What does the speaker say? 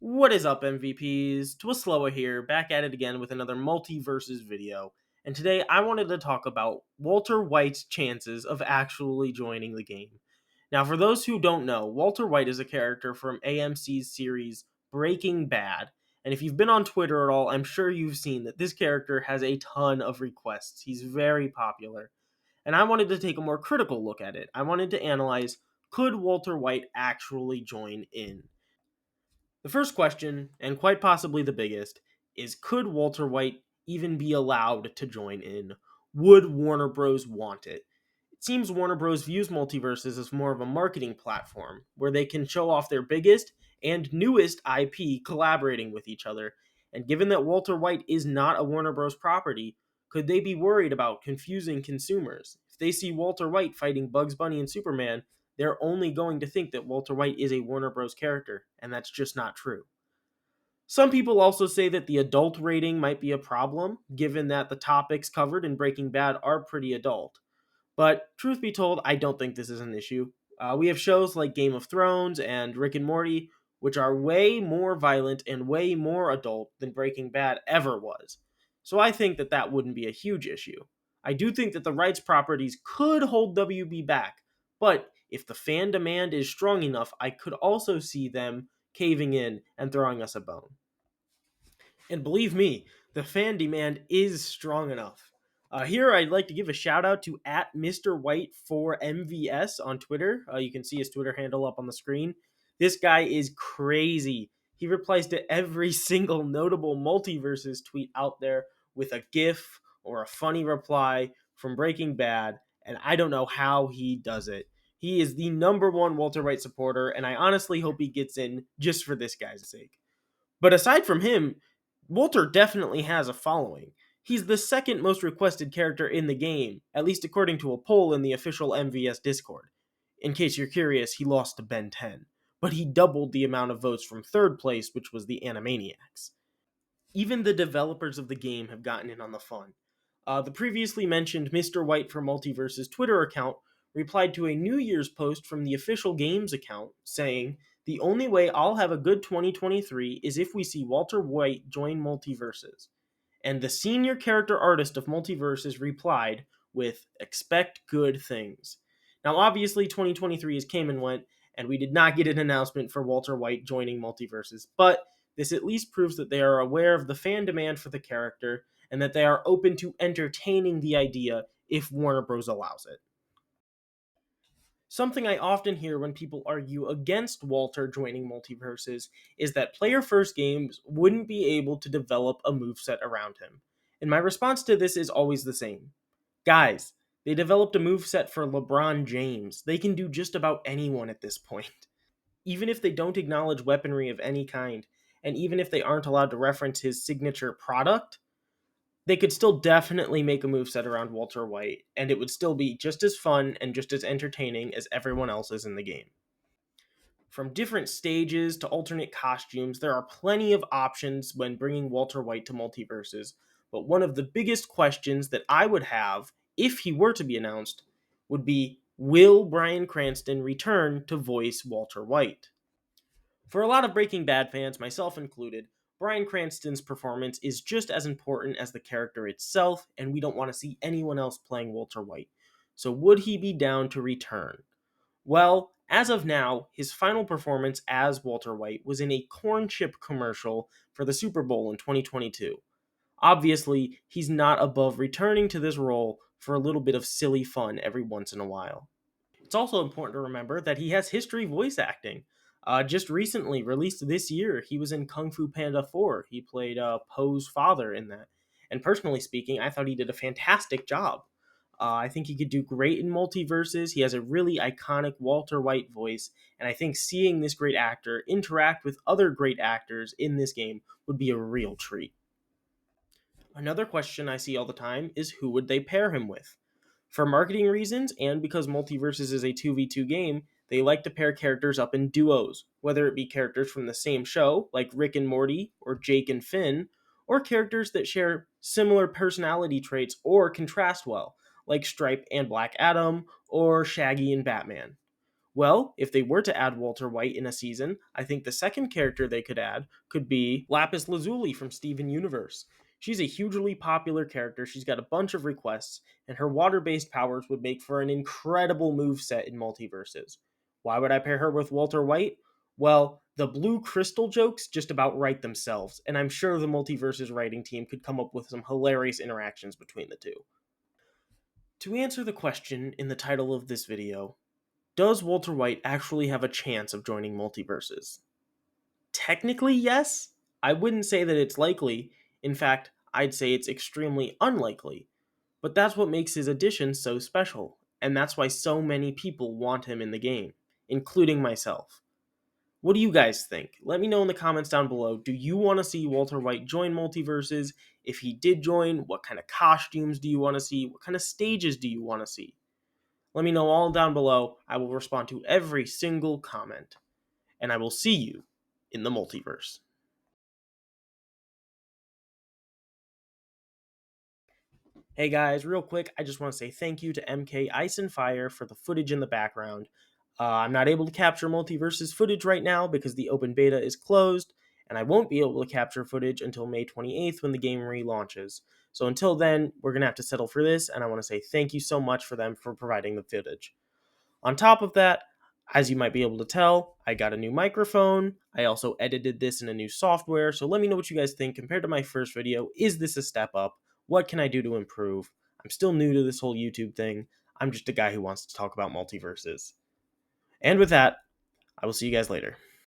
What is up, MVPs? twsloaa here, back at it again with another MultiVersus video. And today I wanted to talk about Walter White's chances of actually joining the game. Now, for those who don't know, Walter White is a character from AMC's series Breaking Bad. And if you've been on Twitter at all, I'm sure you've seen that this character has a ton of requests. He's very popular. And I wanted to take a more critical look at it. I wanted to analyze, could Walter White actually join in? The first question, and quite possibly the biggest, is could Walter White even be allowed to join in? Would Warner Bros. Want it? It seems Warner Bros. Views Multiverses as more of a marketing platform where they can show off their biggest and newest IP collaborating with each other. And given that Walter White is not a Warner Bros. Property, could they be worried about confusing consumers? If they see Walter White fighting Bugs Bunny and Superman, they're only going to think that Walter White is a Warner Bros. Character, and that's just not true. Some people also say that the adult rating might be a problem, given that the topics covered in Breaking Bad are pretty adult. But truth be told, I don't think this is an issue. We have shows like Game of Thrones and Rick and Morty, which are way more violent and way more adult than Breaking Bad ever was. So I think that that wouldn't be a huge issue. I do think that the rights properties could hold WB back, but if the fan demand is strong enough, I could also see them caving in and throwing us a bone. And believe me, the fan demand is strong enough. Here, I'd like to give a shout out to at Mr. White for MVS on Twitter. You can see his Twitter handle up on the screen. This guy is crazy. He replies to every single notable MultiVersus tweet out there with a GIF or a funny reply from Breaking Bad, and I don't know how he does it. He is the number one Walter White supporter, and I honestly hope he gets in just for this guy's sake. But aside from him, Walter definitely has a following. He's the second most requested character in the game, at least according to a poll in the official MVS Discord. In case you're curious, he lost to Ben 10, but he doubled the amount of votes from third place, which was the Animaniacs. Even the developers of the game have gotten in on the fun. The previously mentioned Mr. White for MultiVersus Twitter account replied to a New Year's post from the official games account saying, "The only way I'll have a good 2023 is if we see Walter White join MultiVersus." And the senior character artist of MultiVersus replied with, "Expect good things." Now, obviously, 2023 has came and went, and we did not get an announcement for Walter White joining MultiVersus, but this at least proves that they are aware of the fan demand for the character and that they are open to entertaining the idea if Warner Bros. Allows it. Something I often hear when people argue against Walter joining MultiVersus is that player first games wouldn't be able to develop a moveset around him. And my response to this is always the same. Guys, they developed a moveset for LeBron James. They can do just about anyone at this point. Even if they don't acknowledge weaponry of any kind, and even if they aren't allowed to reference his signature product, they could still definitely make a moveset around Walter White, and it would still be just as fun and just as entertaining as everyone else's in the game. From different stages to alternate costumes, there are plenty of options when bringing Walter White to MultiVersus, but one of the biggest questions that I would have, if he were to be announced, would be, will Bryan Cranston return to voice Walter White? For a lot of Breaking Bad fans, myself included, Bryan Cranston's performance is just as important as the character itself, and we don't want to see anyone else playing Walter White. So would he be down to return? Well, as of now, his final performance as Walter White was in a corn chip commercial for the Super Bowl in 2022. Obviously, he's not above returning to this role for a little bit of silly fun every once in a while. It's also important to remember that he has history voice acting. Just recently, released this year, he was in Kung Fu Panda 4. He played Poe's father in that. And personally speaking, I thought he did a fantastic job. I think he could do great in MultiVersus. He has a really iconic Walter White voice, and I think seeing this great actor interact with other great actors in this game would be a real treat. Another question I see all the time is who would they pair him with? For marketing reasons, and because MultiVersus is a 2v2 game, they like to pair characters up in duos, whether it be characters from the same show, like Rick and Morty, or Jake and Finn, or characters that share similar personality traits or contrast well, like Stripe and Black Adam, or Shaggy and Batman. Well, if they were to add Walter White in a season, I think the second character they could add could be Lapis Lazuli from Steven Universe. She's a hugely popular character, she's got a bunch of requests, and her water based powers would make for an incredible moveset in MultiVersus. Why would I pair her with Walter White? Well, the blue crystal jokes just about write themselves, and I'm sure the MultiVersus writing team could come up with some hilarious interactions between the two. To answer the question in the title of this video, does Walter White actually have a chance of joining MultiVersus? Technically, yes. I wouldn't say that it's likely. In fact, I'd say it's extremely unlikely. But that's what makes his addition so special, and that's why so many people want him in the game, including myself. What do you guys think? Let me know in the comments down below. Do you want to see Walter White join MultiVersus? If he did join, what kind of costumes do you want to see? What kind of stages do you want to see? Let me know all down below. I will respond to every single comment. And I will see you in the multiverse. Hey guys, real quick, I just want to say thank you to MK Ice and Fire for the footage in the background. I'm not able to capture MultiVersus footage right now because the open beta is closed, and I won't be able to capture footage until May 28th when the game relaunches. So until then, we're going to have to settle for this, and I want to say thank you so much for them for providing the footage. On top of that, as you might be able to tell, I got a new microphone. I also edited this in a new software. So let me know what you guys think compared to my first video. Is this a step up? What can I do to improve? I'm still new to this whole YouTube thing. I'm just a guy who wants to talk about multiverses. And with that, I will see you guys later.